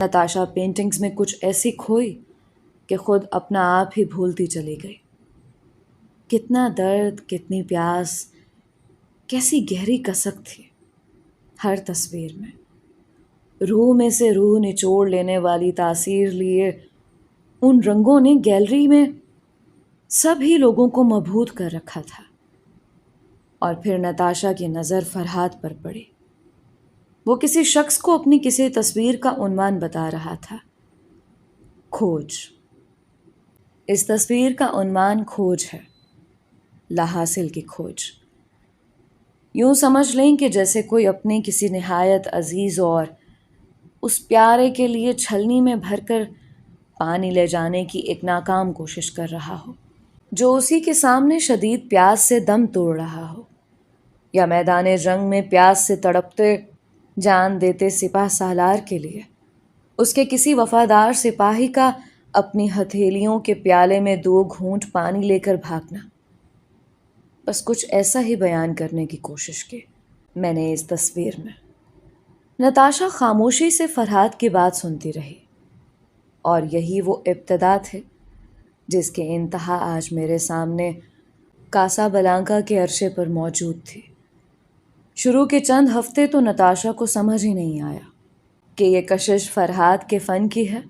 Natasha paintings میں کچھ ایسی کھوئی کہ خود اپنا آپ ہی بھولتی چلی گئی۔ کتنا درد، کتنی پیاس، کیسی گہری کسک تھی ہر تصویر میں۔ روح میں سے روح نچوڑ لینے والی تاثیر لیے ان رنگوں نے گیلری میں سبھی لوگوں کو مبہوت کر رکھا تھا۔ اور پھر نتاشا کی نظر فرحاد پر پڑی۔ وہ کسی شخص کو اپنی کسی تصویر کا عنوان بتا رہا تھا، کھوج۔ اس تصویر کا عنوان کھوج ہے، لاحاصل کی کھوج۔ یوں سمجھ لیں کہ جیسے کوئی اپنے کسی نہایت عزیز اور اس پیارے کے لیے چھلنی میں بھر کر پانی لے جانے کی ایک ناکام کوشش کر رہا ہو، جو اسی کے سامنے شدید پیاس سے دم توڑ رہا ہو، یا میدان جنگ میں پیاس سے تڑپتے جان دیتے سپاہ سالار کے لیے اس کے کسی وفادار سپاہی کا اپنی ہتھیلیوں کے پیالے میں 2 گھونٹ پانی لے کر بھاگنا۔ بس کچھ ایسا ہی بیان کرنے کی کوشش کی میں نے اس تصویر میں۔ نتاشا خاموشی سے فرحاد کی بات سنتی رہی، اور یہی وہ ابتدا تھے جس کے انتہا آج میرے سامنے کاسا بلانکا کے عرصے پر موجود تھی۔ شروع کے چند ہفتے تو نتاشا کو سمجھ ہی نہیں آیا کہ یہ کشش فرحاد کے فن کی ہے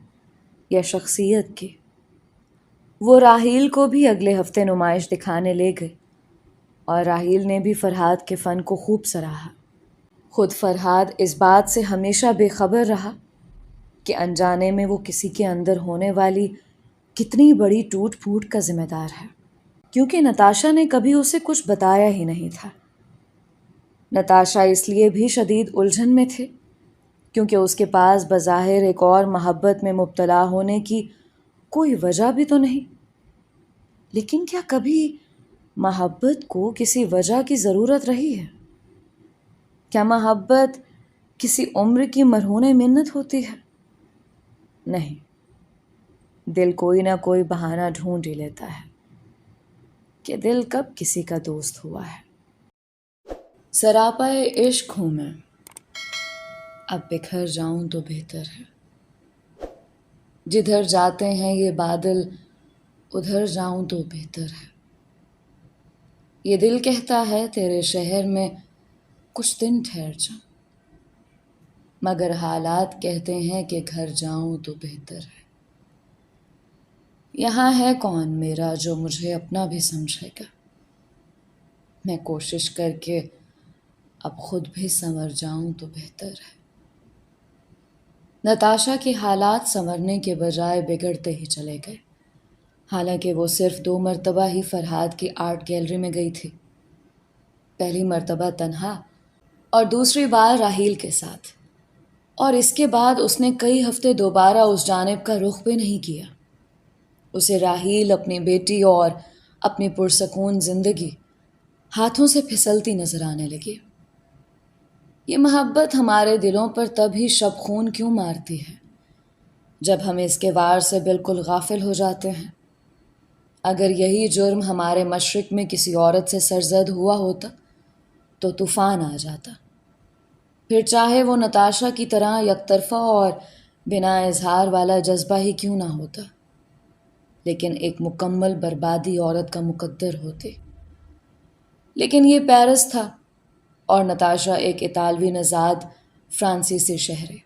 یا شخصیت کی۔ وہ راحیل کو بھی اگلے ہفتے نمائش دکھانے لے گئے، اور راحیل نے بھی فرحاد کے فن کو خوب سراہا۔ خود فرحاد اس بات سے ہمیشہ بے خبر رہا کہ انجانے میں وہ کسی کے اندر ہونے والی کتنی بڑی ٹوٹ پھوٹ کا ذمہ دار ہے، کیونکہ نتاشا نے کبھی اسے کچھ بتایا ہی نہیں تھا۔ نتاشا اس لیے بھی شدید الجھن میں تھے کیونکہ اس کے پاس بظاہر ایک اور محبت میں مبتلا ہونے کی کوئی وجہ بھی تو نہیں۔ لیکن کیا کبھی محبت کو کسی وجہ کی ضرورت رہی ہے؟ کیا محبت کسی عمر کی مرہون منت ہوتی ہے؟ نہیں، دل کوئی نہ کوئی بہانہ ڈھونڈ ہی لیتا ہے کہ دل کب کسی کا دوست ہوا ہے۔ سراپائے عشق ہوں میں، اب بکھر جاؤں تو بہتر ہے۔ جدھر جاتے ہیں یہ بادل ادھر جاؤں تو بہتر ہے۔ یہ دل کہتا ہے تیرے شہر میں کچھ دن ٹھہر جاؤں، مگر حالات کہتے ہیں کہ گھر جاؤں تو بہتر ہے۔ یہاں ہے کون میرا جو مجھے اپنا بھی سمجھے گا؟ میں کوشش کر کے اب خود بھی سنور جاؤں تو بہتر ہے۔ نتاشا کے حالات سنورنے کے بجائے بگڑتے ہی چلے گئے، حالانکہ وہ صرف 2 مرتبہ ہی فرحاد کی آرٹ گیلری میں گئی تھی۔ پہلی مرتبہ تنہا اور دوسری بار راحیل کے ساتھ، اور اس کے بعد اس نے کئی ہفتے دوبارہ اس جانب کا رخ بھی نہیں کیا۔ اسے راحیل، اپنی بیٹی اور اپنی پرسکون زندگی ہاتھوں سے پھسلتی نظر آنے لگی۔ یہ محبت ہمارے دلوں پر تب ہی شب خون کیوں مارتی ہے جب ہم اس کے وار سے بالکل غافل ہو جاتے ہیں؟ اگر یہی جرم ہمارے مشرق میں کسی عورت سے سرزد ہوا ہوتا تو طوفان آ جاتا، پھر چاہے وہ نتاشا کی طرح یک طرفہ اور بنا اظہار والا جذبہ ہی کیوں نہ ہوتا، لیکن ایک مکمل بربادی عورت کا مقدر ہوتی۔ لیکن یہ پیرس تھا اور نتاشا ایک اطالوی نژاد فرانسیسی شہری۔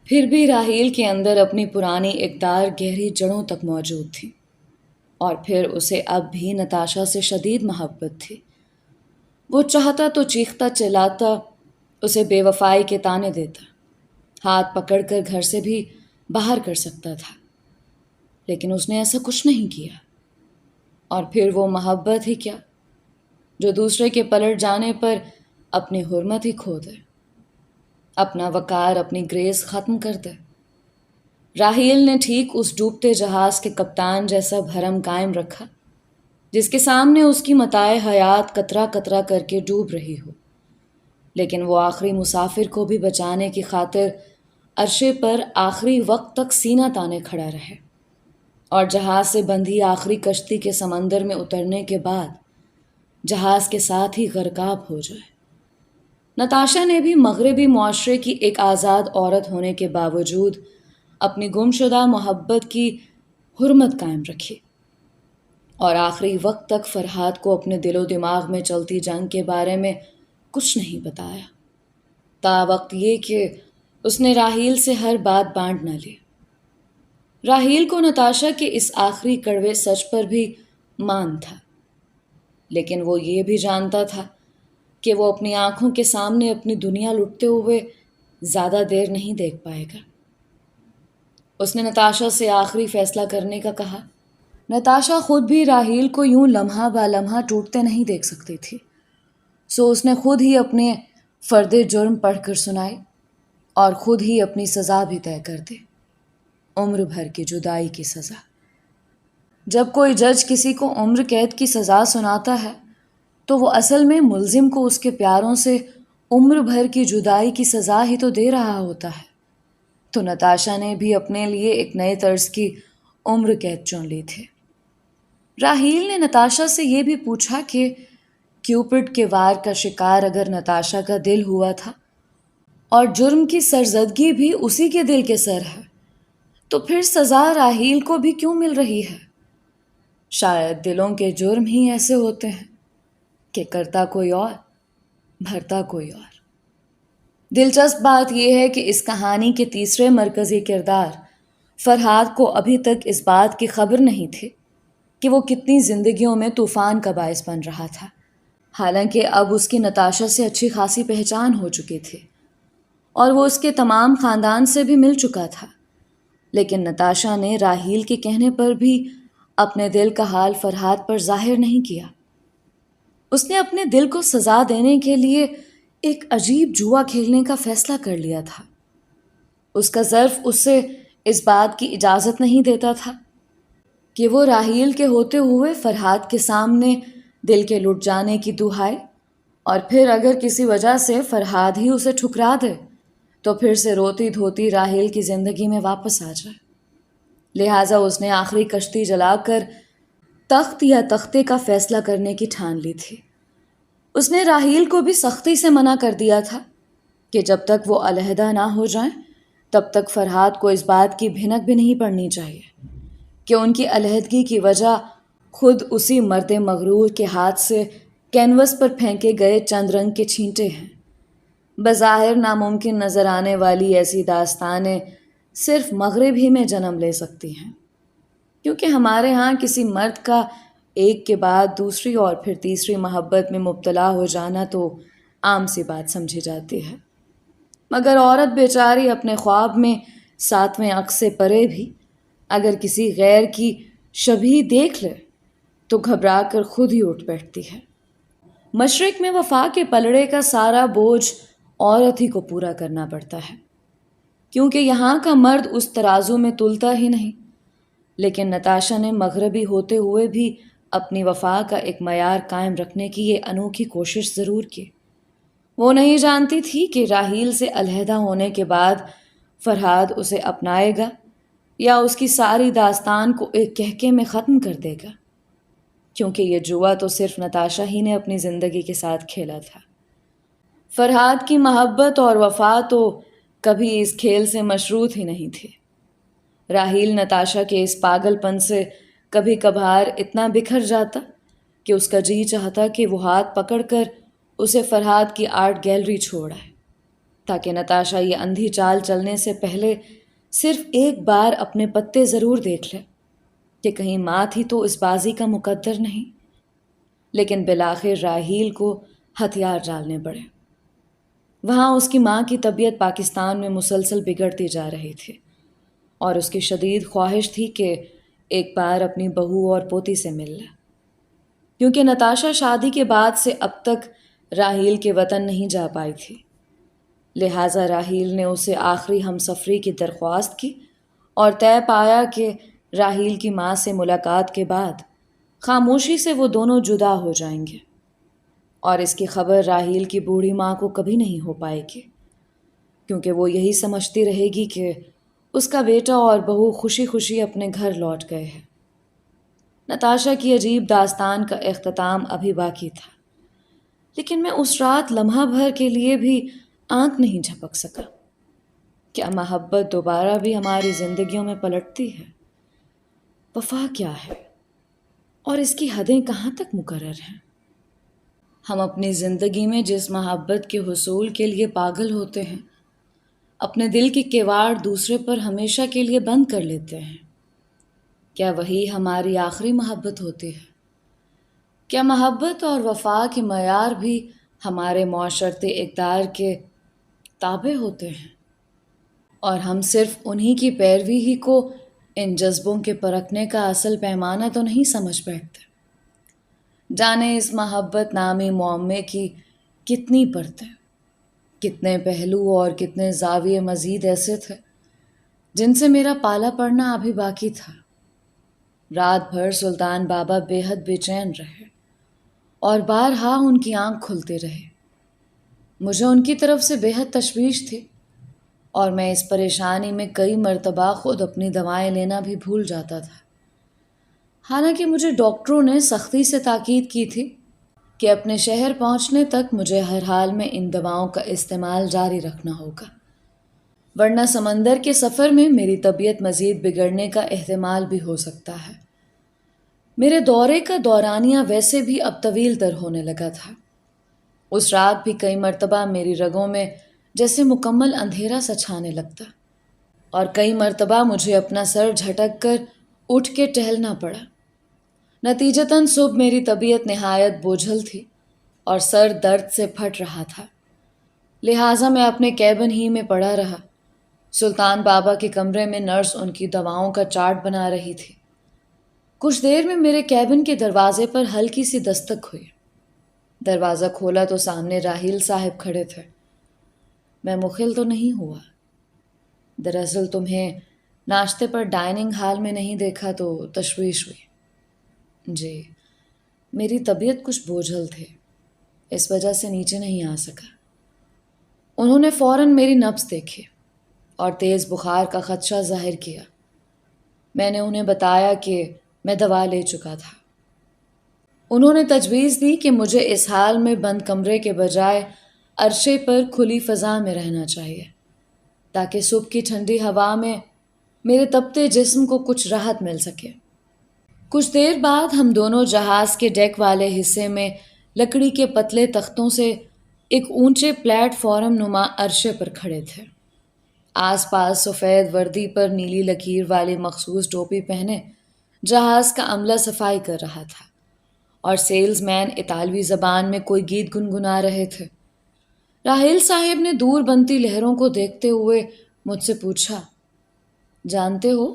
پھر بھی راحیل کے اندر اپنی پرانی اقدار گہری جڑوں تک موجود تھی، اور پھر اسے اب بھی نتاشا سے شدید محبت تھی۔ وہ چاہتا تو چیختا چلاتا اسے بے وفائی کے طعنے دیتا، ہاتھ پکڑ کر گھر سے بھی باہر کر سکتا تھا، لیکن اس نے ایسا کچھ نہیں کیا۔ اور پھر وہ محبت ہی کیا جو دوسرے کے پلٹ جانے پر اپنی حرمت ہی کھو دے، اپنا وقار، اپنی گریس ختم کر دے۔ راحیل نے ٹھیک اس ڈوبتے جہاز کے کپتان جیسا بھرم قائم رکھا جس کے سامنے اس کی متاع حیات قطرہ قطرہ کر کے ڈوب رہی ہو، لیکن وہ آخری مسافر کو بھی بچانے کی خاطر عرشے پر آخری وقت تک سینہ تانے کھڑا رہے، اور جہاز سے بندھی آخری کشتی کے سمندر میں اترنے کے بعد جہاز کے ساتھ ہی غرقاب ہو جائے۔ نتاشا نے بھی مغربی معاشرے کی ایک آزاد عورت ہونے کے باوجود اپنی گمشدہ محبت کی حرمت قائم رکھی اور آخری وقت تک فرحاد کو اپنے دل و دماغ میں چلتی جنگ کے بارے میں کچھ نہیں بتایا، تا وقت یہ کہ اس نے راحیل سے ہر بات بانٹ نہ لی۔ راحیل کو نتاشا کے اس آخری کڑوے سچ پر بھی مان تھا، لیکن وہ یہ بھی جانتا تھا کہ وہ اپنی آنکھوں کے سامنے اپنی دنیا لٹتے ہوئے زیادہ دیر نہیں دیکھ پائے گا۔ اس نے نتاشا سے آخری فیصلہ کرنے کا کہا۔ نتاشا خود بھی راحیل کو یوں لمحہ با لمحہ ٹوٹتے نہیں دیکھ سکتی تھی، سو اس نے خود ہی اپنے فرد جرم پڑھ کر سنائے اور خود ہی اپنی سزا بھی طے کر دی، عمر بھر کی جدائی کی سزا۔ جب کوئی جج کسی کو عمر قید کی سزا سناتا ہے تو وہ اصل میں ملزم کو اس کے پیاروں سے عمر بھر کی جدائی کی سزا ہی تو دے رہا ہوتا ہے۔ تو نتاشا نے بھی اپنے لیے ایک نئے طرز کی عمر قید چن لی تھی۔ راحیل نے نتاشا سے یہ بھی پوچھا کہ کیوپڈ کے وار کا شکار اگر نتاشا کا دل ہوا تھا اور جرم کی سرزدگی بھی اسی کے دل کے سر ہے، تو پھر سزا راحیل کو بھی کیوں مل رہی ہے؟ شاید دلوں کے جرم ہی ایسے ہوتے ہیں کہ کرتا کوئی اور بھرتا کوئی اور۔ دلچسپ بات یہ ہے کہ اس کہانی کے تیسرے مرکزی کردار فرحاد کو ابھی تک اس بات کی خبر نہیں تھی کہ وہ کتنی زندگیوں میں طوفان کا باعث بن رہا تھا، حالانکہ اب اس کی نتاشا سے اچھی خاصی پہچان ہو چکی تھی اور وہ اس کے تمام خاندان سے بھی مل چکا تھا، لیکن نتاشا نے راحیل کے کہنے پر بھی اپنے دل کا حال فرحاد پر ظاہر نہیں کیا۔ اس نے اپنے دل کو سزا دینے کے لیے ایک عجیب جوا کھیلنے کا فیصلہ کر لیا تھا۔ اس کا ظرف اس سے اس بات کی اجازت نہیں دیتا تھا کہ وہ راحیل کے ہوتے ہوئے فرحاد کے سامنے دل کے لٹ جانے کی دہائے، اور پھر اگر کسی وجہ سے فرحاد ہی اسے ٹھکرا دے تو پھر سے روتی دھوتی راحیل کی زندگی میں واپس آ جائے۔ لہٰذا اس نے آخری کشتی جلا کر تخت یا تختے کا فیصلہ کرنے کی ٹھان لی تھی۔ اس نے راحیل کو بھی سختی سے منع کر دیا تھا کہ جب تک وہ علیحدہ نہ ہو جائیں تب تک فرحاد کو اس بات کی بھنک بھی نہیں پڑنی چاہیے کہ ان کی علیحدگی کی وجہ خود اسی مرد مغرور کے ہاتھ سے کینوس پر پھینکے گئے چند رنگ کے چھینٹے ہیں۔ بظاہر ناممکن نظر آنے والی ایسی داستانیں صرف مغرب ہی میں جنم لے سکتی ہیں، کیونکہ ہمارے ہاں کسی مرد کا ایک کے بعد دوسری اور پھر تیسری محبت میں مبتلا ہو جانا تو عام سی بات سمجھی جاتی ہے، مگر عورت بیچاری اپنے خواب میں 7ویں عکس سے پرے بھی اگر کسی غیر کی شبیہ دیکھ لے تو گھبرا کر خود ہی اٹھ بیٹھتی ہے۔ مشرق میں وفا کے پلڑے کا سارا بوجھ عورت ہی کو پورا کرنا پڑتا ہے، کیونکہ یہاں کا مرد اس ترازو میں تلتا ہی نہیں۔ لیکن نتاشا نے مغربی ہوتے ہوئے بھی اپنی وفا کا ایک معیار قائم رکھنے کی یہ انوکھی کوشش ضرور کی۔ وہ نہیں جانتی تھی کہ راحیل سے علیحدہ ہونے کے بعد فرحاد اسے اپنائے گا یا اس کی ساری داستان کو ایک کہکے میں ختم کر دے گا، کیونکہ یہ جوا تو صرف نتاشا ہی نے اپنی زندگی کے ساتھ کھیلا تھا۔ فرحاد کی محبت اور وفا تو کبھی اس کھیل سے مشروط ہی نہیں تھی۔ راحیل نتاشا کے اس پاگل پن سے کبھی کبھار اتنا بکھر جاتا کہ اس کا جی چاہتا کہ وہ ہاتھ پکڑ کر اسے فرحاد کی آرٹ گیلری چھوڑ آئے، تاکہ نتاشا یہ اندھی چال چلنے سے پہلے صرف ایک بار اپنے پتے ضرور دیکھ لے کہ کہیں مات ہی تو اس بازی کا مقدر نہیں۔ لیکن بالآخر راحیل کو ہتھیار ڈالنے پڑے۔ وہاں اس کی ماں کی طبیعت پاکستان میں مسلسل بگڑتی جا رہی تھی اور اس کی شدید خواہش تھی کہ ایک بار اپنی بہو اور پوتی سے مل لے، کیونکہ نتاشا شادی کے بعد سے اب تک راحیل کے وطن نہیں جا پائی تھی۔ لہٰذا راحیل نے اسے آخری ہمسفری کی درخواست کی اور طے پایا کہ راحیل کی ماں سے ملاقات کے بعد خاموشی سے وہ دونوں جدا ہو جائیں گے، اور اس کی خبر راحیل کی بوڑھی ماں کو کبھی نہیں ہو پائے گی، کیونکہ وہ یہی سمجھتی رہے گی کہ اس کا بیٹا اور بہو خوشی خوشی اپنے گھر لوٹ گئے ہیں۔ نتاشا کی عجیب داستان کا اختتام ابھی باقی تھا، لیکن میں اس رات لمحہ بھر کے لیے بھی آنکھ نہیں جھپک سکا۔ کیا محبت دوبارہ بھی ہماری زندگیوں میں پلٹتی ہے؟ وفا کیا ہے اور اس کی حدیں کہاں تک مقرر ہیں؟ ہم اپنی زندگی میں جس محبت کے حصول کے لیے پاگل ہوتے ہیں، اپنے دل کی کیواڑ دوسرے پر ہمیشہ کے لیے بند کر لیتے ہیں، کیا وہی ہماری آخری محبت ہوتی ہے؟ کیا محبت اور وفا کے معیار بھی ہمارے معاشرتی اقدار کے تابع ہوتے ہیں، اور ہم صرف انہی کی پیروی ہی کو ان جذبوں کے پرکھنے کا اصل پیمانہ تو نہیں سمجھ بیٹھتے؟ جانے اس محبت نامی معمے کی کتنی پرتیں، کتنے پہلو اور کتنے زاویے مزید ایسے تھے جن سے میرا پالا پڑنا ابھی باقی تھا۔ رات بھر سلطان بابا بے حد بے چین رہے اور بارہا ان کی آنکھ کھلتے رہے۔ مجھے ان کی طرف سے بے حد تشویش تھی اور میں اس پریشانی میں کئی مرتبہ خود اپنی دوائیں لینا بھی بھول جاتا تھا۔ حالانکہ مجھے ڈاکٹروں نے سختی سے تاکید کی تھی کہ اپنے شہر پہنچنے تک مجھے ہر حال میں ان دواؤں کا استعمال جاری رکھنا ہوگا، ورنہ سمندر کے سفر میں میری طبیعت مزید بگڑنے کا احتمال بھی ہو سکتا ہے۔ میرے دورے کا دورانیہ ویسے بھی اب طویل تر ہونے لگا تھا۔ اس رات بھی کئی مرتبہ میری رگوں میں جیسے مکمل اندھیرا سا چھانے لگتا، اور کئی مرتبہ مجھے اپنا سر جھٹک کر اٹھ کے ٹہلنا پڑا۔ نتیجتاً صبح میری طبیعت نہایت بوجھل تھی اور سر درد سے پھٹ رہا تھا، لہٰذا میں اپنے کیبن ہی میں پڑا رہا۔ سلطان بابا کے کمرے میں نرس ان کی دواؤں کا چارٹ بنا رہی تھی۔ کچھ دیر میں میرے کیبن کے دروازے پر ہلکی سی دستک ہوئی۔ دروازہ کھولا تو سامنے راہیل صاحب کھڑے تھے۔ میں مخل تو نہیں ہوا، دراصل تمہیں ناشتے پر ڈائننگ ہال میں نہیں دیکھا تو تشویش ہوئی۔ جی، میری طبیعت کچھ بوجھل تھی، اس وجہ سے نیچے نہیں آ سکا۔ انہوں نے فوراً میری نبض دیکھی اور تیز بخار کا خدشہ ظاہر کیا۔ میں نے انہیں بتایا کہ میں دوا لے چکا تھا۔ انہوں نے تجویز دی کہ مجھے اس حال میں بند کمرے کے بجائے عرشے پر کھلی فضا میں رہنا چاہیے، تاکہ صبح کی ٹھنڈی ہوا میں میرے تپتے جسم کو کچھ راحت مل سکے۔ کچھ دیر بعد ہم دونوں جہاز کے ڈیک والے حصے میں لکڑی کے پتلے تختوں سے ایک اونچے پلیٹ فارم نما عرشے پر کھڑے تھے۔ آس پاس سفید وردی پر نیلی لکیر والی مخصوص ٹوپی پہنے جہاز کا عملہ صفائی کر رہا تھا، اور سیلز مین اطالوی زبان میں کوئی گیت گنگنا رہے تھے۔ راہیل صاحب نے دور بنتی لہروں کو دیکھتے ہوئے مجھ سے پوچھا، جانتے ہو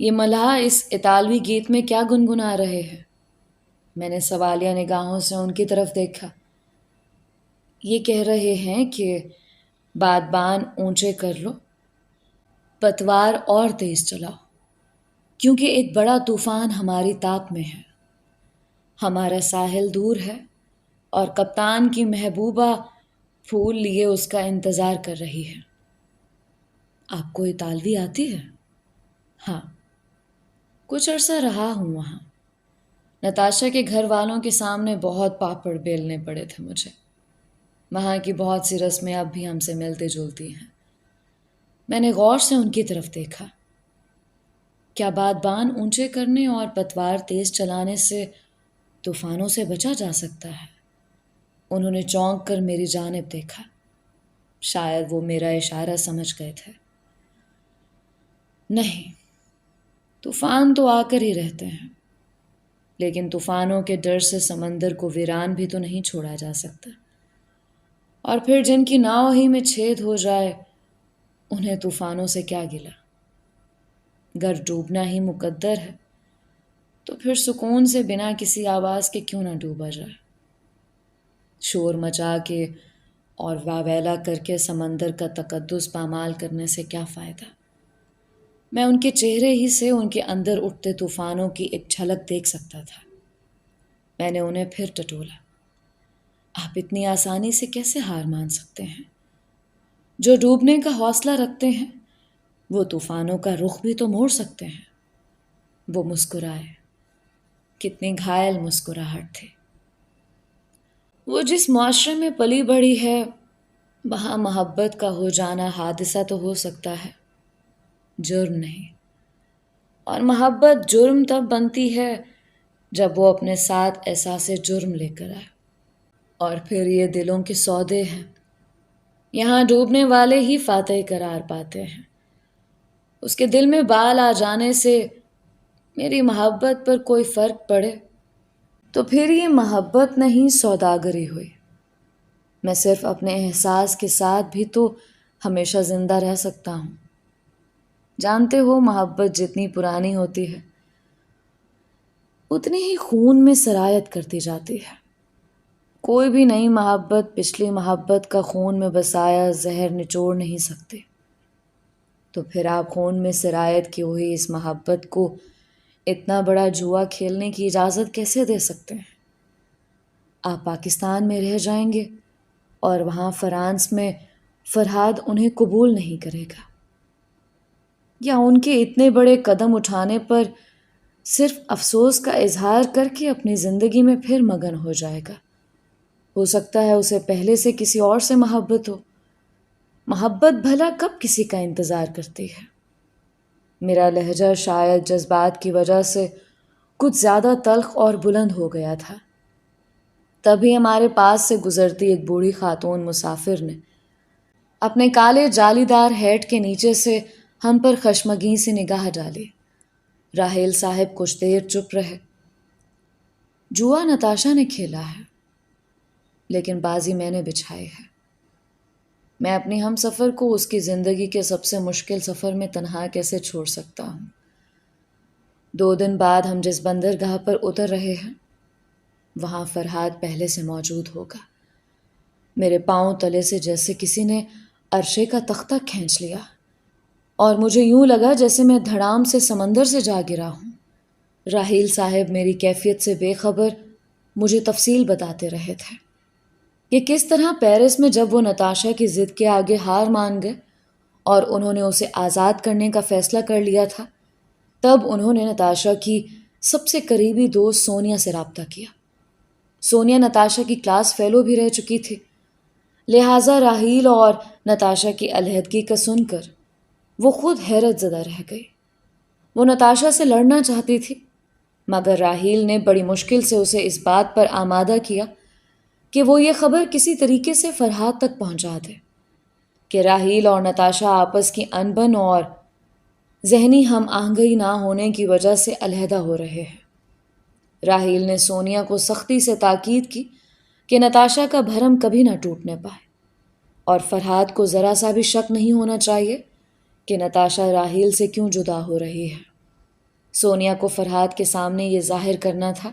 یہ ملحہ اس اطالوی گیت میں کیا گنگنا رہے ہیں؟ میں نے سوالیہ نگاہوں سے ان کی طرف دیکھا۔ یہ کہہ رہے ہیں کہ بادبان اونچے کر لو، پتوار اور تیز چلاؤ، کیونکہ ایک بڑا طوفان ہماری طاق میں ہے۔ ہمارا ساحل دور ہے اور کپتان کی محبوبہ پھول لیے اس کا انتظار کر رہی ہے۔ آپ کو اطالوی آتی ہے؟ ہاں، کچھ عرصہ رہا ہوں وہاں۔ نتاشا کے گھر والوں کے سامنے بہت پاپڑ بیلنے پڑے تھے مجھے۔ وہاں کی بہت سی رسمیں اب بھی ہم سے ملتی جلتی ہیں۔ میں نے غور سے ان کی طرف دیکھا۔ کیا بادبان اونچے کرنے اور پتوار تیز چلانے سے طوفانوں سے بچا جا سکتا ہے؟ انہوں نے چونک کر میری جانب دیکھا۔ شاید وہ میرا اشارہ سمجھ گئے تھے۔ نہیں، طوفان تو آ کر ہی رہتے ہیں، لیکن طوفانوں کے ڈر سے سمندر کو ویران بھی تو نہیں چھوڑا جا سکتا، اور پھر جن کی ناؤ ہی میں چھید ہو جائے انہیں طوفانوں سے کیا گلا؟ گر ڈوبنا ہی مقدر ہے تو پھر سکون سے بنا کسی آواز کے کیوں نہ ڈوبا جائے؟ شور مچا کے اور واویلا کر کے سمندر کا تقدس پامال کرنے سے کیا فائدہ؟ میں ان کے چہرے ہی سے ان کے اندر اٹھتے طوفانوں کی ایک جھلک دیکھ سکتا تھا۔ میں نے انہیں پھر ٹٹولا۔ آپ اتنی آسانی سے کیسے ہار مان سکتے ہیں؟ جو ڈوبنے کا حوصلہ رکھتے ہیں وہ طوفانوں کا رخ بھی تو موڑ سکتے ہیں۔ وہ مسکرائے۔ کتنی گھائل مسکراہٹ تھی۔ وہ جس معاشرے میں پلی بڑھی ہے وہاں محبت کا ہو جانا حادثہ تو ہو سکتا ہے، جرم نہیں۔ اور محبت جرم تب بنتی ہے جب وہ اپنے ساتھ احساس جرم لے کر آئے۔ اور پھر یہ دلوں کے سودے ہیں، یہاں ڈوبنے والے ہی فاتح قرار پاتے ہیں۔ اس کے دل میں بال آ جانے سے میری محبت پر کوئی فرق پڑے تو پھر یہ محبت نہیں سوداگری ہوئی۔ میں صرف اپنے احساس کے ساتھ بھی تو ہمیشہ زندہ رہ سکتا ہوں۔ جانتے ہو محبت جتنی پرانی ہوتی ہے اتنی ہی خون میں سرایت کرتی جاتی ہے۔ کوئی بھی نئی محبت پچھلی محبت کا خون میں بسایا زہر نچوڑ نہیں سکتے۔ تو پھر آپ خون میں سرایت کی ہوئی اس محبت کو اتنا بڑا جوا کھیلنے کی اجازت کیسے دے سکتے ہیں؟ آپ پاکستان میں رہ جائیں گے اور وہاں فرانس میں فرحاد انہیں قبول نہیں کرے گا، یا ان کے اتنے بڑے قدم اٹھانے پر صرف افسوس کا اظہار کر کے اپنی زندگی میں پھر مگن ہو جائے گا۔ ہو سکتا ہے اسے پہلے سے کسی اور سے محبت ہو۔ محبت بھلا کب کسی کا انتظار کرتی ہے؟ میرا لہجہ شاید جذبات کی وجہ سے کچھ زیادہ تلخ اور بلند ہو گیا تھا۔ تبھی ہمارے پاس سے گزرتی ایک بوڑھی خاتون مسافر نے اپنے کالے جالی دار ہیٹ کے نیچے سے ہم پر خشمگین سے نگاہ ڈالی۔ راحیل صاحب کچھ دیر چپ رہے۔ جوا نتاشا نے کھیلا ہے لیکن بازی میں نے بچھائی ہے۔ میں اپنی ہم سفر کو اس کی زندگی کے سب سے مشکل سفر میں تنہا کیسے چھوڑ سکتا ہوں؟ 2 دن بعد ہم جس بندرگاہ پر اتر رہے ہیں وہاں فرحاد پہلے سے موجود ہوگا۔ میرے پاؤں تلے سے جیسے کسی نے عرشے کا تختہ کھینچ لیا اور مجھے یوں لگا جیسے میں دھڑام سے سمندر سے جا گرا ہوں۔ راحیل صاحب میری کیفیت سے بے خبر مجھے تفصیل بتاتے رہے تھے کہ کس طرح پیرس میں جب وہ نتاشا کی ضد کے آگے ہار مان گئے اور انہوں نے اسے آزاد کرنے کا فیصلہ کر لیا تھا، تب انہوں نے نتاشا کی سب سے قریبی دوست سونیا سے رابطہ کیا۔ سونیا نتاشا کی کلاس فیلو بھی رہ چکی تھی، لہٰذا راحیل اور نتاشا کی علیحدگی کا سن کر وہ خود حیرت زدہ رہ گئی۔ وہ نتاشا سے لڑنا چاہتی تھی مگر راحیل نے بڑی مشکل سے اسے اس بات پر آمادہ کیا کہ وہ یہ خبر کسی طریقے سے فرحاد تک پہنچا دے کہ راحیل اور نتاشا آپس کی انبن اور ذہنی ہم آہنگی نہ ہونے کی وجہ سے علیحدہ ہو رہے ہیں۔ راحیل نے سونیا کو سختی سے تاکید کی کہ نتاشا کا بھرم کبھی نہ ٹوٹنے پائے اور فرحاد کو ذرا سا بھی شک نہیں ہونا چاہیے کہ نتاشا راحیل سے کیوں جدا ہو رہی ہے۔ سونیا کو فرحاد کے سامنے یہ ظاہر کرنا تھا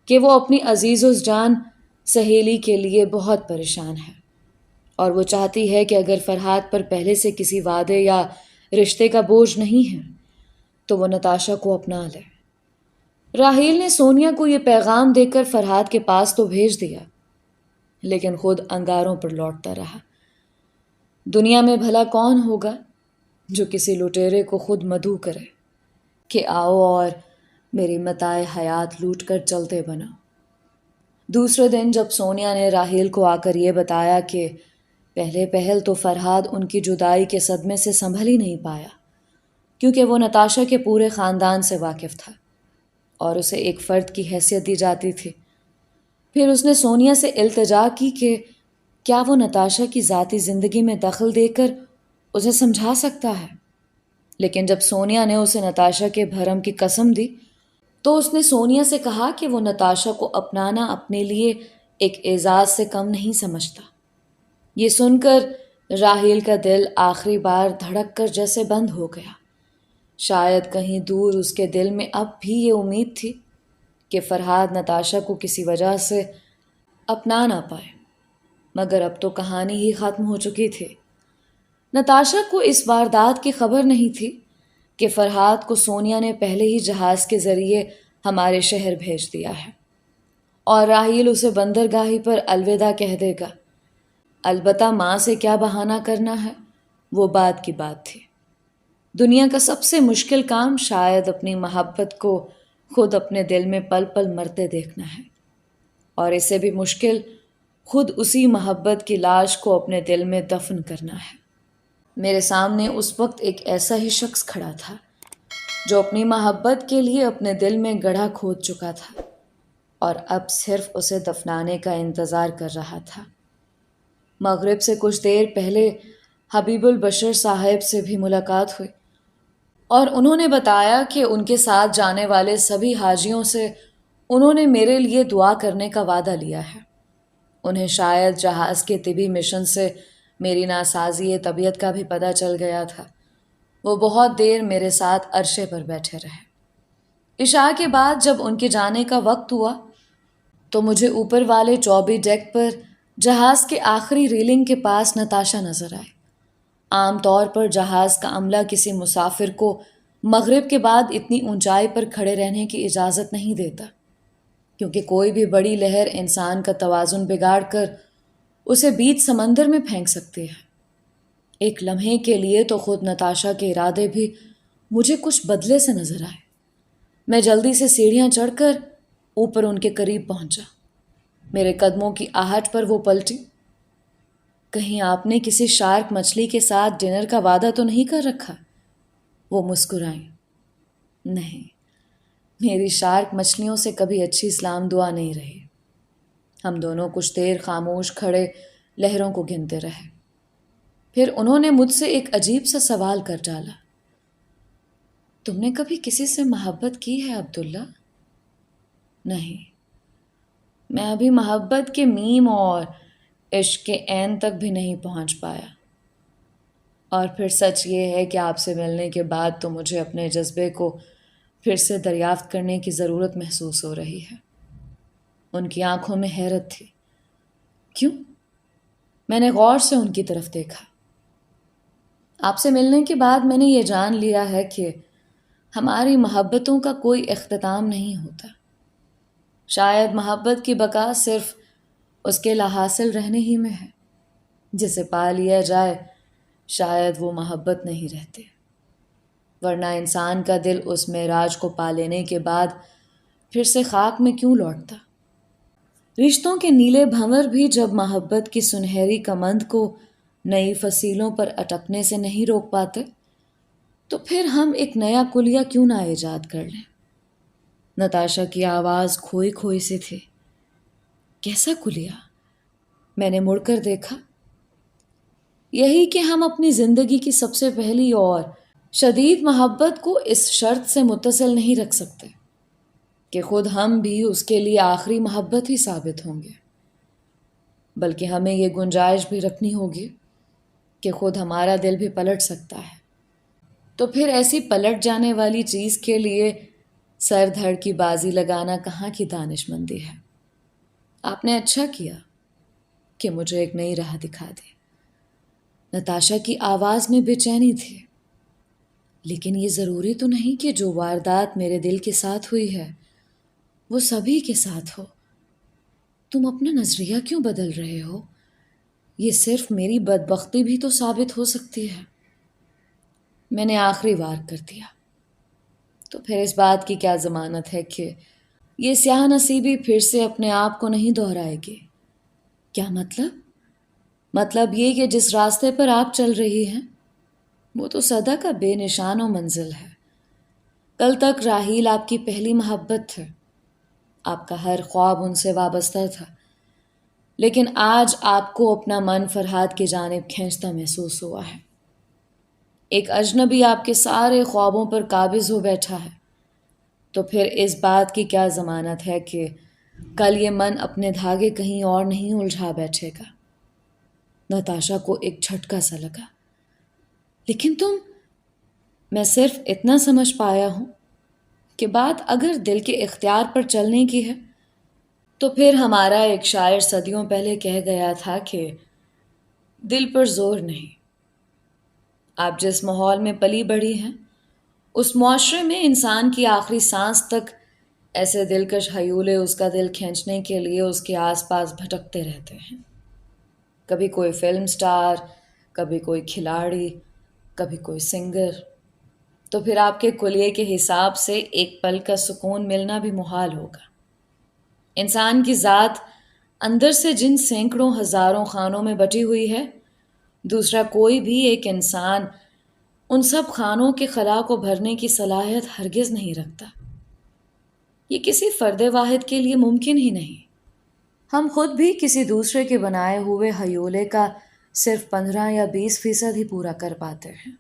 کہ وہ اپنی عزیز الجان سہیلی کے لیے بہت پریشان ہے اور وہ چاہتی ہے کہ اگر فرحاد پر پہلے سے کسی وعدے یا رشتے کا بوجھ نہیں ہے تو وہ نتاشا کو اپنا لے۔ راحیل نے سونیا کو یہ پیغام دے کر فرحاد کے پاس تو بھیج دیا لیکن خود انگاروں پر لوٹتا رہا۔ دنیا میں بھلا کون ہوگا جو کسی لٹیرے کو خود مدعو کرے کہ آؤ اور میری متاع حیات لوٹ کر چلتے بنا۔ دوسرے دن جب سونیا نے راحیل کو آ کر یہ بتایا کہ پہلے پہل تو فرحاد ان کی جدائی کے صدمے سے سنبھل ہی نہیں پایا کیونکہ وہ نتاشا کے پورے خاندان سے واقف تھا اور اسے ایک فرد کی حیثیت دی جاتی تھی، پھر اس نے سونیا سے التجا کی کہ کیا وہ نتاشا کی ذاتی زندگی میں دخل دے کر اسے سمجھا سکتا ہے۔ لیکن جب سونیا نے اسے نتاشا کے بھرم کی قسم دی تو اس نے سونیا سے کہا کہ وہ نتاشا کو اپنانا اپنے لیے ایک اعزاز سے کم نہیں سمجھتا۔ یہ سن کر راحیل کا دل آخری بار دھڑک کر جیسے بند ہو گیا۔ شاید کہیں دور اس کے دل میں اب بھی یہ امید تھی کہ فرحاد نتاشا کو کسی وجہ سے اپنا نہ پائے، مگر اب تو کہانی ہی ختم ہو چکی تھی۔ نتاشا کو اس واردات کی خبر نہیں تھی کہ فرحاد کو سونیا نے پہلے ہی جہاز کے ذریعے ہمارے شہر بھیج دیا ہے اور راحیل اسے بندرگاہی پر الوداع کہہ دے گا۔ البتہ ماں سے کیا بہانہ کرنا ہے وہ بعد کی بات تھی۔ دنیا کا سب سے مشکل کام شاید اپنی محبت کو خود اپنے دل میں پل پل مرتے دیکھنا ہے، اور اس سے بھی مشکل خود اسی محبت کی لاش کو اپنے دل میں دفن کرنا ہے۔ میرے سامنے اس وقت ایک ایسا ہی شخص کھڑا تھا جو اپنی محبت کے لیے اپنے دل میں گڑھا کھود چکا تھا اور اب صرف اسے دفنانے کا انتظار کر رہا تھا۔ مغرب سے کچھ دیر پہلے حبیب البشر صاحب سے بھی ملاقات ہوئی اور انہوں نے بتایا کہ ان کے ساتھ جانے والے سبھی حاجیوں سے انہوں نے میرے لیے دعا کرنے کا وعدہ لیا ہے۔ انہیں شاید جہاز کے طبی مشن سے میری ناسازی طبیعت کا بھی پتہ چل گیا تھا۔ وہ بہت دیر میرے ساتھ عرشے پر بیٹھے رہے۔ عشاء کے بعد جب ان کے جانے کا وقت ہوا تو مجھے اوپر والے چوبی ڈیک پر جہاز کے آخری ریلنگ کے پاس نتاشا نظر آئے۔ عام طور پر جہاز کا عملہ کسی مسافر کو مغرب کے بعد اتنی اونچائی پر کھڑے رہنے کی اجازت نہیں دیتا، کیونکہ کوئی بھی بڑی لہر انسان کا توازن بگاڑ کر اسے بیچ سمندر میں پھینک سکتی ہے۔ ایک لمحے کے لیے تو خود نتاشا کے ارادے بھی مجھے کچھ بدلے سے نظر آئے۔ میں جلدی سے سیڑھیاں چڑھ کر اوپر ان کے قریب پہنچا۔ میرے قدموں کی آہٹ پر وہ پلٹی۔ کہیں آپ نے کسی شارک مچھلی کے ساتھ ڈنر کا وعدہ تو نہیں کر رکھا؟ وہ مسکرائیں۔ نہیں، میری شارک مچھلیوں سے کبھی اچھی سلام دعا نہیں رہی۔ ہم دونوں کچھ دیر خاموش کھڑے لہروں کو گنتے رہے۔ پھر انہوں نے مجھ سے ایک عجیب سا سوال کر ڈالا۔ تم نے کبھی کسی سے محبت کی ہے عبداللہ؟ نہیں، میں ابھی محبت کے میم اور عشق کے عین تک بھی نہیں پہنچ پایا۔ اور پھر سچ یہ ہے کہ آپ سے ملنے کے بعد تو مجھے اپنے جذبے کو پھر سے دریافت کرنے کی ضرورت محسوس ہو رہی ہے۔ ان کی آنکھوں میں حیرت تھی۔ کیوں؟ میں نے غور سے ان کی طرف دیکھا۔ آپ سے ملنے کے بعد میں نے یہ جان لیا ہے کہ ہماری محبتوں کا کوئی اختتام نہیں ہوتا۔ شاید محبت کی بقا صرف اس کے لاحاصل رہنے ہی میں ہے۔ جسے پا لیا جائے شاید وہ محبت نہیں رہتے، ورنہ انسان کا دل اس معراج کو پا لینے کے بعد پھر سے خاک میں کیوں لوٹتا؟ رشتوں کے نیلے بھنور بھی جب محبت کی سنہری کمند کو نئی فصیلوں پر اٹکنے سے نہیں روک پاتے تو پھر ہم ایک نیا کلیہ کیوں نہ ایجاد کر لیں؟ نتاشا کی آواز کھوئی کھوئی سی تھی۔ کیسا کلیہ؟ میں نے مڑ کر دیکھا۔ یہی کہ ہم اپنی زندگی کی سب سے پہلی اور شدید محبت کو اس شرط سے متصل نہیں رکھ سکتے کہ خود ہم بھی اس کے لیے آخری محبت ہی ثابت ہوں گے، بلکہ ہمیں یہ گنجائش بھی رکھنی ہوگی کہ خود ہمارا دل بھی پلٹ سکتا ہے۔ تو پھر ایسی پلٹ جانے والی چیز کے لیے سر دھڑ کی بازی لگانا کہاں کی دانش مندی ہے؟ آپ نے اچھا کیا کہ مجھے ایک نئی راہ دکھا دی۔ نتاشا کی آواز میں بے چینی تھی۔ لیکن یہ ضروری تو نہیں کہ جو واردات میرے دل کے ساتھ ہوئی ہے وہ سبھی کے ساتھ ہو۔ تم اپنا نظریہ کیوں بدل رہے ہو؟ یہ صرف میری بدبختی بھی تو ثابت ہو سکتی ہے۔ میں نے آخری وار کر دیا۔ تو پھر اس بات کی کیا ضمانت ہے کہ یہ سیاہ نصیبی پھر سے اپنے آپ کو نہیں دہرائے گی؟ کیا مطلب؟ مطلب یہ کہ جس راستے پر آپ چل رہی ہیں وہ تو صدا کا بے نشان و منزل ہے۔ کل تک راحیل آپ کی پہلی محبت تھے، آپ کا ہر خواب ان سے وابستہ تھا، لیکن آج آپ کو اپنا من فرحاد کی جانب کھینچتا محسوس ہوا ہے۔ ایک اجنبی آپ کے سارے خوابوں پر قابض ہو بیٹھا ہے۔ تو پھر اس بات کی کیا ضمانت ہے کہ کل یہ من اپنے دھاگے کہیں اور نہیں الجھا بیٹھے گا؟ نتاشا کو ایک جھٹکا سا لگا۔ لیکن میں صرف اتنا سمجھ پایا ہوں کہ بات اگر دل کے اختیار پر چلنے کی ہے تو پھر ہمارا ایک شاعر صدیوں پہلے کہہ گیا تھا کہ دل پر زور نہیں۔ آپ جس ماحول میں پلی بڑھی ہیں اس معاشرے میں انسان کی آخری سانس تک ایسے دلکش ہیولے اس کا دل کھینچنے کے لیے اس کے آس پاس بھٹکتے رہتے ہیں۔ کبھی کوئی فلم سٹار، کبھی کوئی کھلاڑی، کبھی کوئی سنگر۔ تو پھر آپ کے کلیے کے حساب سے ایک پل کا سکون ملنا بھی محال ہوگا۔ انسان کی ذات اندر سے جن سینکڑوں ہزاروں خانوں میں بٹی ہوئی ہے، دوسرا کوئی بھی ایک انسان ان سب خانوں کے خلا کو بھرنے کی صلاحیت ہرگز نہیں رکھتا۔ یہ کسی فرد واحد کے لیے ممکن ہی نہیں۔ ہم خود بھی کسی دوسرے کے بنائے ہوئے ہیولے کا صرف 15 یا 20% ہی پورا کر پاتے ہیں۔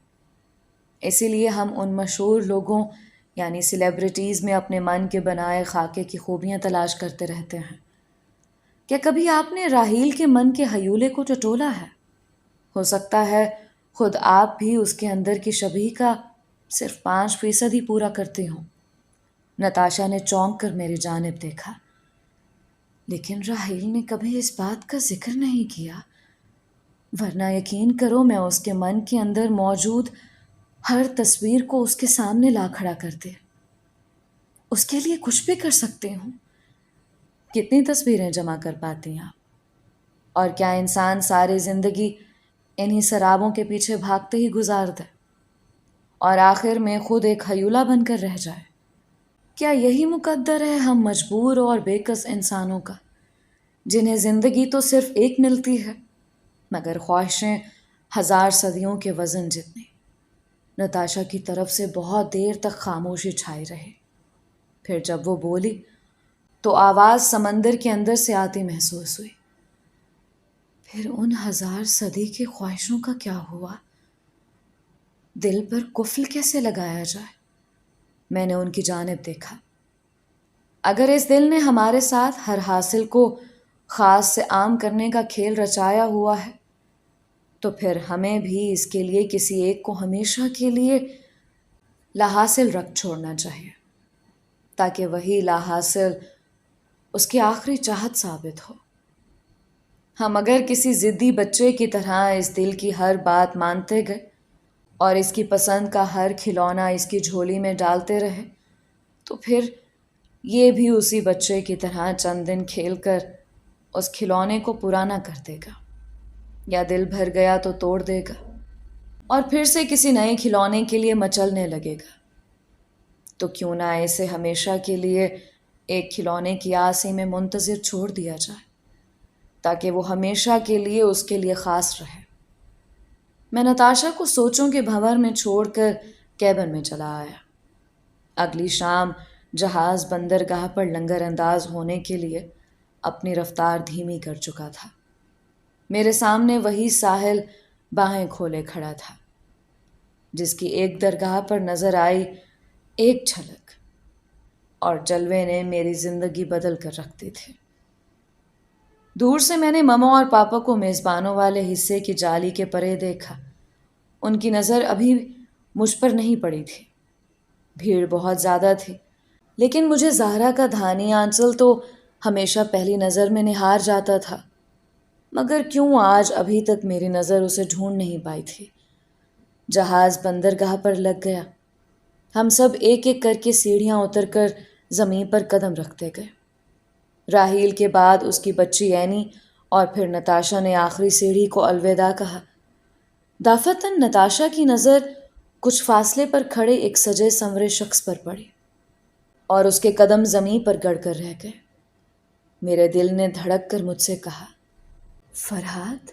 اسی لیے ہم ان مشہور لوگوں یعنی سیلیبریٹیز میں اپنے من کے بنائے خاکے کی خوبیاں تلاش کرتے رہتے ہیں۔ کیا کبھی آپ نے راحیل کے من کے ہیولے کو ٹٹولا ہے؟ ہو سکتا ہے خود آپ بھی اس کے اندر کی شبیہ کا صرف 5% ہی پورا کرتے ہوں۔ نتاشا نے چونک کر میری جانب دیکھا۔ لیکن راحیل نے کبھی اس بات کا ذکر نہیں کیا، ورنہ یقین کرو میں اس کے من کے اندر موجود ہر تصویر کو اس کے سامنے لا کھڑا کرتے، اس کے لیے کچھ بھی کر سکتے ہوں۔ کتنی تصویریں جمع کر پاتی ہیں آپ؟ اور کیا انسان ساری زندگی انہی سرابوں کے پیچھے بھاگتے ہی گزار دے اور آخر میں خود ایک ہیولا بن کر رہ جائے؟ کیا یہی مقدر ہے ہم مجبور اور بے کس انسانوں کا، جنہیں زندگی تو صرف ایک ملتی ہے مگر خواہشیں 1000 صدیوں کے وزن جتنی؟ نتاشا کی طرف سے بہت دیر تک خاموشی چھائی رہی۔ پھر جب وہ بولی تو آواز سمندر کے اندر سے آتی محسوس ہوئی۔ پھر ان 1000 صدی کی خواہشوں کا کیا ہوا؟ دل پر قفل کیسے لگایا جائے؟ میں نے ان کی جانب دیکھا۔ اگر اس دل نے ہمارے ساتھ ہر حاصل کو خاص سے عام کرنے کا کھیل رچایا ہوا ہے تو پھر ہمیں بھی اس کے لیے کسی ایک کو ہمیشہ کے لیے لاحاصل رکھ چھوڑنا چاہیے، تاکہ وہی لاحاصل اس کی آخری چاہت ثابت ہو۔ ہم اگر کسی ضدی بچے کی طرح اس دل کی ہر بات مانتے گئے اور اس کی پسند کا ہر کھلونا اس کی جھولی میں ڈالتے رہے تو پھر یہ بھی اسی بچے کی طرح چند دن کھیل کر اس کھلونے کو پرانا کر دے گا، یا دل بھر گیا تو توڑ دے گا اور پھر سے کسی نئے کھلونے کے لیے مچلنے لگے گا۔ تو کیوں نہ اسے ہمیشہ کے لیے ایک کھلونے کی آس ہی میں منتظر چھوڑ دیا جائے، تاکہ وہ ہمیشہ کے لیے اس کے لیے خاص رہے۔ میں نتاشا کو سوچوں کے بھنور میں چھوڑ کر کیبن میں چلا آیا۔ اگلی شام جہاز بندرگاہ پر لنگر انداز ہونے کے لیے اپنی رفتار دھیمی کر چکا تھا۔ میرے سامنے وہی ساحل باہیں کھولے کھڑا تھا، جس کی ایک درگاہ پر نظر آئی ایک جھلک اور جلوے نے میری زندگی بدل کر رکھ دی تھی۔ دور سے میں نے مما اور پاپا کو میزبانوں والے حصے کی جالی کے پرے دیکھا۔ ان کی نظر ابھی مجھ پر نہیں پڑی تھی۔ بھیڑ بہت زیادہ تھی، لیکن مجھے زہرا کا دھانی آنچل تو ہمیشہ پہلی نظر میں نہار جاتا تھا، مگر کیوں آج ابھی تک میری نظر اسے ڈھونڈ نہیں پائی تھی۔ جہاز بندرگاہ پر لگ گیا۔ ہم سب ایک ایک کر کے سیڑھیاں اتر کر زمین پر قدم رکھتے گئے۔ راحیل کے بعد اس کی بچی اینی اور پھر نتاشا نے آخری سیڑھی کو الوداع کہا۔ دافتن نتاشا کی نظر کچھ فاصلے پر کھڑے ایک سجے سنورے شخص پر پڑی اور اس کے قدم زمین پر گڑ کر رہ گئے۔ میرے دل نے دھڑک کر مجھ سے کہا، فرحات؟